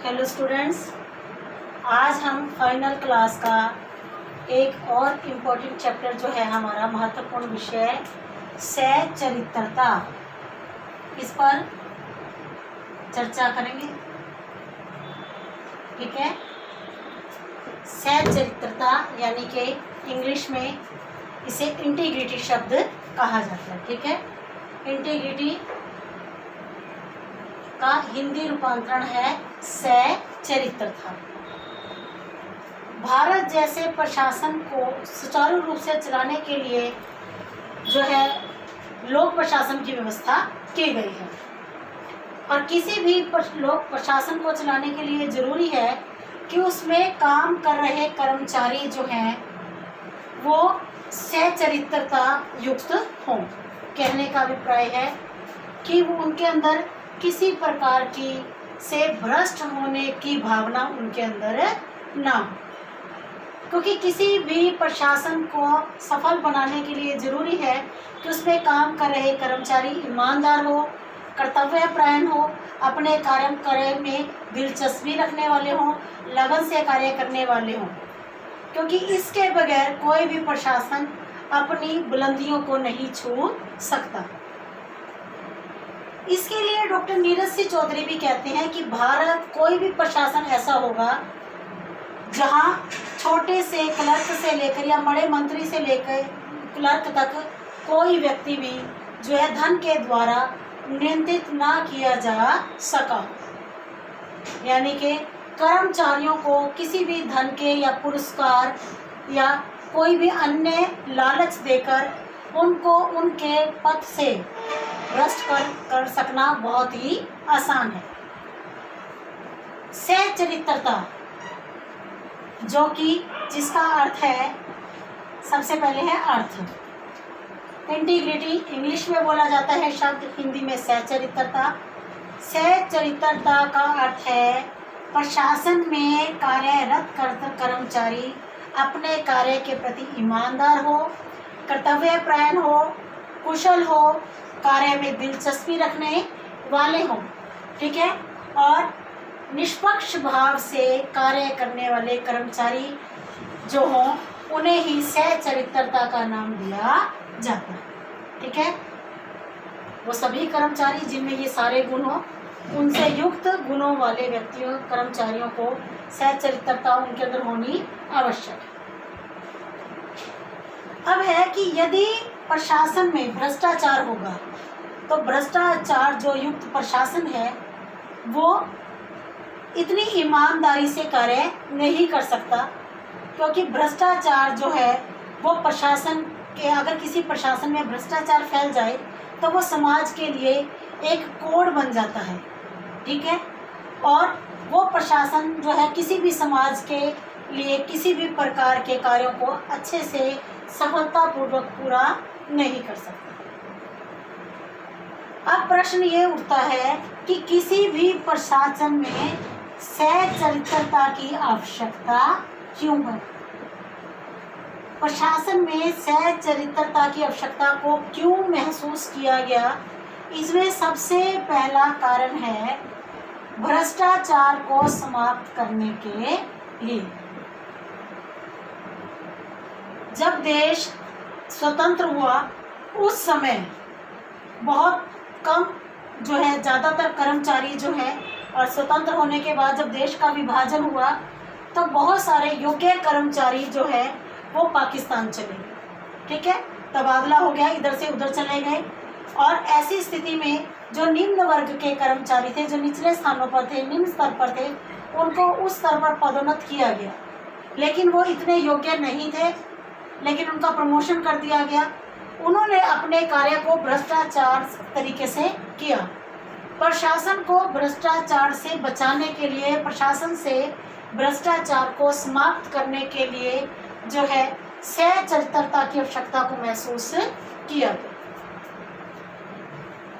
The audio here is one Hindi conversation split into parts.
हेलो स्टूडेंट्स, आज हम फाइनल क्लास का एक और इम्पोर्टेंट चैप्टर जो है हमारा महत्वपूर्ण विषय सहचरित्रता, इस पर चर्चा करेंगे। ठीक है, सहचरित्रता यानी कि इंग्लिश में इसे इंटीग्रिटी शब्द कहा जाता है। ठीक है, इंटीग्रिटी का हिंदी रूपांतरण है सहचरित्रता। भारत जैसे प्रशासन को सुचारू रूप से चलाने के लिए जो है लोक प्रशासन की व्यवस्था की गई है, और किसी भी लोक प्रशासन को चलाने के लिए जरूरी है कि उसमें काम कर रहे कर्मचारी जो हैं वो सहचरित्रता युक्त हों। कहने का अभिप्राय है कि वो उनके अंदर किसी प्रकार की से भ्रष्ट होने की भावना उनके अंदर ना हो, क्योंकि किसी भी प्रशासन को सफल बनाने के लिए जरूरी है कि उसमें काम कर रहे कर्मचारी ईमानदार हो, कर्तव्यपरायण हो, अपने कार्य में दिलचस्पी रखने वाले हों, लगन से कार्य करने वाले हों, क्योंकि इसके बगैर कोई भी प्रशासन अपनी बुलंदियों को नहीं छू सकता। इसके लिए डॉक्टर नीरज सिंह चौधरी भी कहते हैं कि भारत कोई भी प्रशासन ऐसा होगा जहां छोटे से क्लर्क से लेकर या बड़े मंत्री से लेकर क्लर्क तक कोई व्यक्ति भी जो है धन के द्वारा नियंत्रित ना किया जा सका, यानी कि कर्मचारियों को किसी भी धन के या पुरस्कार या कोई भी अन्य लालच देकर उनको उनके पद से भ्रष्ट कर सकना बहुत ही आसान है। सहचरित्रता जो कि जिसका अर्थ है, सबसे पहले है अर्थ। इंटीग्रिटी इंग्लिश में बोला जाता है शब्द, हिंदी में सहचरित्रता। सहचरित्रता का अर्थ है प्रशासन में कार्यरत कर्मचारी अपने कार्य के प्रति ईमानदार हो, कर्तव्यपरायण हो, कुशल हो, कार्य में दिलचस्पी रखने वाले हों। ठीक है, और निष्पक्ष भाव से कार्य करने वाले कर्मचारी जो हों उन्हें ही सहचरित्रता का नाम दिया जाता है। ठीक है, वो सभी कर्मचारी जिनमें ये सारे गुण हो, उनसे युक्त गुणों वाले व्यक्तियों कर्मचारियों को सहचरित्रता उनके अंदर होनी आवश्यक है। अब है कि यदि प्रशासन में भ्रष्टाचार होगा तो भ्रष्टाचार जो युक्त प्रशासन है वो इतनी ईमानदारी से कार्य नहीं कर सकता, क्योंकि भ्रष्टाचार जो है वो प्रशासन के, अगर किसी प्रशासन में भ्रष्टाचार फैल जाए तो वो समाज के लिए एक कोड बन जाता है। ठीक है, और वो प्रशासन जो है किसी भी समाज के लिए किसी भी प्रकार के कार्यों को अच्छे से सफलतापूर्वक पूरा नहीं कर सकता। अब प्रश्न ये उठता है कि किसी भी प्रशासन में सहचरित्रता की आवश्यकता क्यों है? प्रशासन में सहचरित्रता की आवश्यकता को क्यों महसूस किया गया? इसमें सबसे पहला कारण है भ्रष्टाचार को समाप्त करने के लिए। जब देश स्वतंत्र हुआ उस समय बहुत कम जो है ज़्यादातर कर्मचारी जो है, और स्वतंत्र होने के बाद जब देश का विभाजन हुआ तो बहुत सारे योग्य कर्मचारी जो है वो पाकिस्तान चले गए। ठीक है, तबादला हो गया, इधर से उधर चले गए, और ऐसी स्थिति में जो निम्न वर्ग के कर्मचारी थे, जो निचले स्थानों पर थे, निम्न स्तर पर थे, उनको उस स्तर पर पदोन्नत किया गया, लेकिन वो इतने योग्य नहीं थे, लेकिन उनका प्रमोशन कर दिया गया। उन्होंने अपने कार्य को भ्रष्टाचार तरीके से किया। प्रशासन को भ्रष्टाचार से बचाने के लिए, प्रशासन से भ्रष्टाचार को समाप्त करने के लिए जो है सहचरित्रता की आवश्यकता को महसूस किया गया।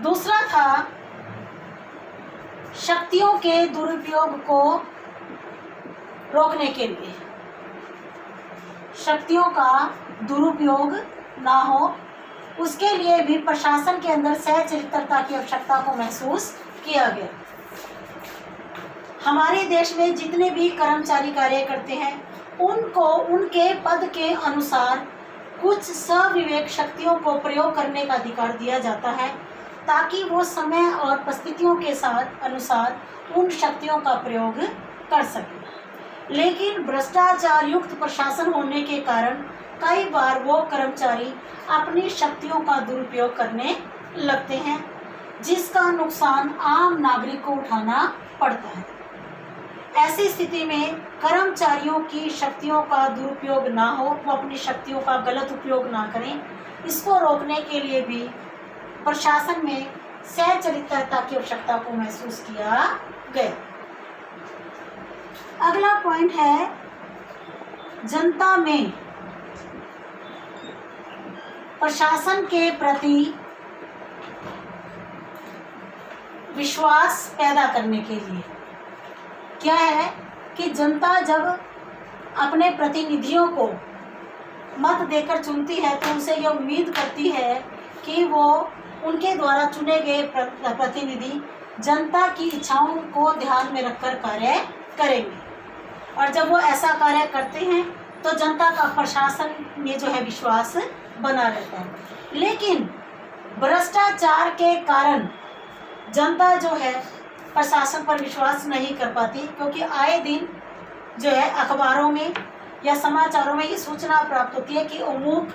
दूसरा था शक्तियों के दुरुपयोग को रोकने के लिए, शक्तियों का दुरुपयोग ना हो, उसके लिए भी प्रशासन के अंदर सहचरित्रता की आवश्यकता को महसूस किया गया। हमारे देश में जितने भी कर्मचारी कार्य करते हैं उनको उनके पद के अनुसार कुछ सविवेक शक्तियों को प्रयोग करने का अधिकार दिया जाता है, ताकि वो समय और परिस्थितियों के साथ अनुसार उन शक्तियों का प्रयोग कर सके। लेकिन भ्रष्टाचार युक्त प्रशासन होने के कारण कई बार वो कर्मचारी अपनी शक्तियों का दुरुपयोग करने लगते हैं, जिसका नुकसान आम नागरिक को उठाना पड़ता है। ऐसी स्थिति में कर्मचारियों की शक्तियों का दुरुपयोग ना हो, वो अपनी शक्तियों का गलत उपयोग ना करें, इसको रोकने के लिए भी प्रशासन में सहचरित्रता की आवश्यकता को महसूस किया गया। अगला पॉइंट है जनता में प्रशासन के प्रति विश्वास पैदा करने के लिए क्या है कि जनता जब अपने प्रतिनिधियों को मत देकर चुनती है तो उनसे यह उम्मीद करती है कि वो उनके द्वारा चुने गए प्रतिनिधि जनता की इच्छाओं को ध्यान में रखकर कार्य करेंगे, और जब वो ऐसा कार्य करते हैं तो जनता का प्रशासन में जो है विश्वास बना रहता है। लेकिन भ्रष्टाचार के कारण जनता जो है प्रशासन पर विश्वास नहीं कर पाती, क्योंकि आए दिन जो है अखबारों में या समाचारों में ये सूचना प्राप्त होती है कि अमुक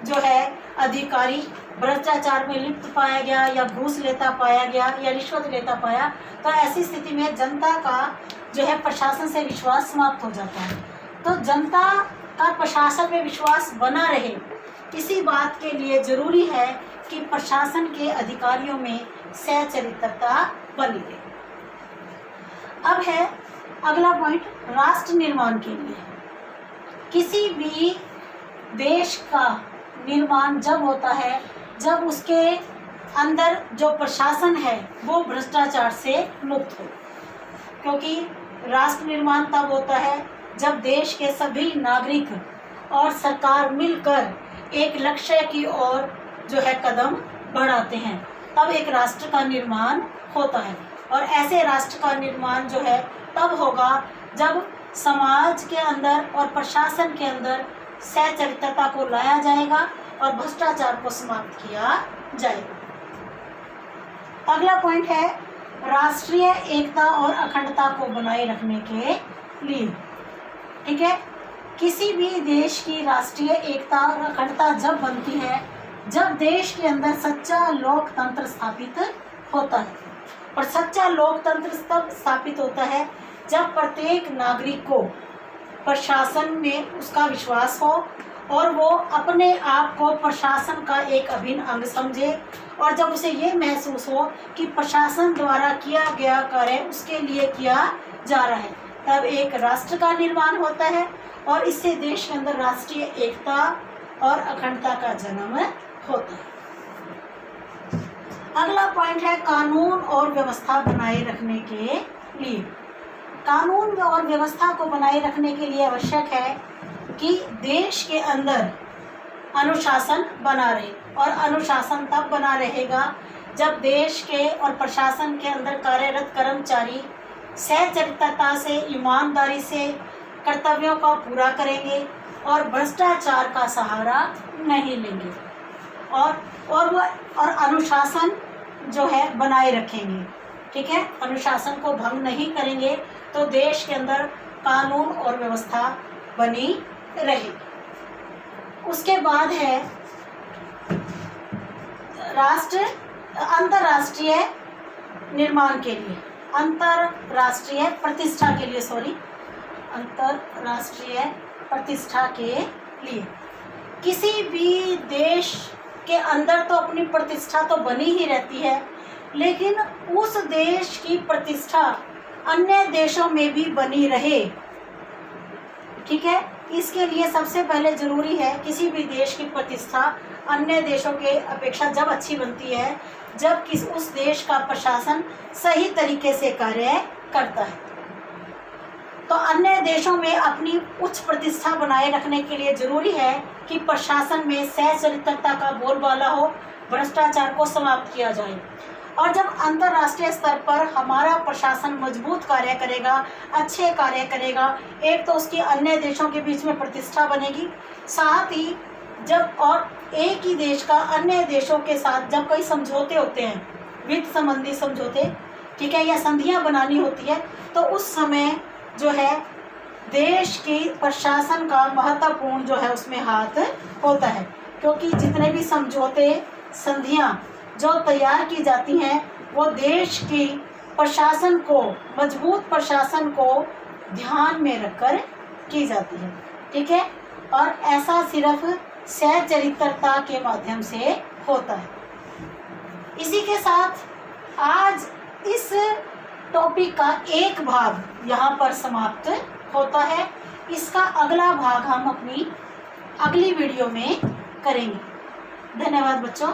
जो है अधिकारी भ्रष्टाचार में लिप्त पाया गया या घूस लेता पाया गया या रिश्वत लेता पाया। तो ऐसी स्थिति में जनता का जो है प्रशासन से विश्वास समाप्त हो जाता है। तो जनता का प्रशासन में विश्वास बना रहे, इसी बात के लिए जरूरी है कि प्रशासन के अधिकारियों में सहचरित्रता बनी रहे। अब है अगला पॉइंट राष्ट्र निर्माण के लिए। किसी भी देश का निर्माण जब होता है जब उसके अंदर जो प्रशासन है वो भ्रष्टाचार से मुक्त हो, क्योंकि राष्ट्र निर्माण तब होता है जब देश के सभी नागरिक और सरकार मिलकर एक लक्ष्य की ओर जो है कदम बढ़ाते हैं, तब एक राष्ट्र का निर्माण होता है। और ऐसे राष्ट्र का निर्माण जो है तब होगा जब समाज के अंदर और प्रशासन के अंदर सहचरित्रता को लाया जाएगा और भ्रष्टाचार को समाप्त किया जाएगा। अगला पॉइंट है राष्ट्रीय एकता और अखंडता को बनाए रखने के लिए। ठीक है, किसी भी देश की राष्ट्रीय एकता और अखंडता जब बनती है जब देश के अंदर सच्चा लोकतंत्र स्थापित होता है, और सच्चा लोकतंत्र तब स्थापित होता है जब प्रत्येक नागरिक को प्रशासन में उसका विश्वास हो और वो अपने आप को प्रशासन का एक अभिन्न अंग समझे, और जब उसे ये महसूस हो कि प्रशासन द्वारा किया गया कार्य उसके लिए किया जा रहा है, तब एक राष्ट्र का निर्माण होता है और इससे देश के अंदर राष्ट्रीय एकता और अखंडता का जन्म होता है। अगला पॉइंट है कानून और व्यवस्था बनाए रखने के लिए। कानून और व्यवस्था को बनाए रखने के लिए आवश्यक है कि देश के अंदर अनुशासन बना रहे, और अनुशासन तब बना रहेगा जब देश के और प्रशासन के अंदर कार्यरत कर्मचारी सहचरित्रता से ईमानदारी से कर्तव्यों को पूरा करेंगे और भ्रष्टाचार का सहारा नहीं लेंगे, और अनुशासन जो है बनाए रखेंगे। ठीक है, अनुशासन को भंग नहीं करेंगे तो देश के अंदर कानून और व्यवस्था बनी रहेगी। उसके बाद है अंतर्राष्ट्रीय निर्माण के लिए, अंतर्राष्ट्रीय प्रतिष्ठा के लिए। किसी भी देश के अंदर तो अपनी प्रतिष्ठा तो बनी ही रहती है, लेकिन उस देश की प्रतिष्ठा अन्य देशों में भी बनी रहे। ठीक है, इसके लिए सबसे पहले जरूरी है किसी भी देश की प्रतिष्ठा अन्य देशों के अपेक्षा जब अच्छी बनती है जब उस देश का प्रशासन सही तरीके से कार्य करता है। तो अन्य देशों में अपनी उच्च प्रतिष्ठा बनाए रखने के लिए जरूरी है कि प्रशासन में सहचरित्रता का बोलबाला हो, भ्रष्टाचार को समाप्त किया जाए। और जब अंतर्राष्ट्रीय स्तर पर हमारा प्रशासन मजबूत कार्य करेगा, अच्छे कार्य करेगा, एक तो उसकी अन्य देशों के बीच में प्रतिष्ठा बनेगी, साथ ही जब और एक ही देश का अन्य देशों के साथ जब कोई समझौते होते हैं, वित्त संबंधी समझौते, ठीक है, या संधियां बनानी होती है, तो उस समय जो है देश की प्रशासन का महत्वपूर्ण जो है उसमें हाथ होता है, क्योंकि जितने भी समझौते संधियां जो तैयार की जाती हैं वो देश की प्रशासन को, मजबूत प्रशासन को ध्यान में रखकर की जाती है, ठीक है। और ऐसा सिर्फ सहचरित्रता के माध्यम से होता है। इसी के साथ आज इस टॉपिक का एक भाग यहाँ पर समाप्त होता है। इसका अगला भाग हम अपनी अगली वीडियो में करेंगे। धन्यवाद बच्चों।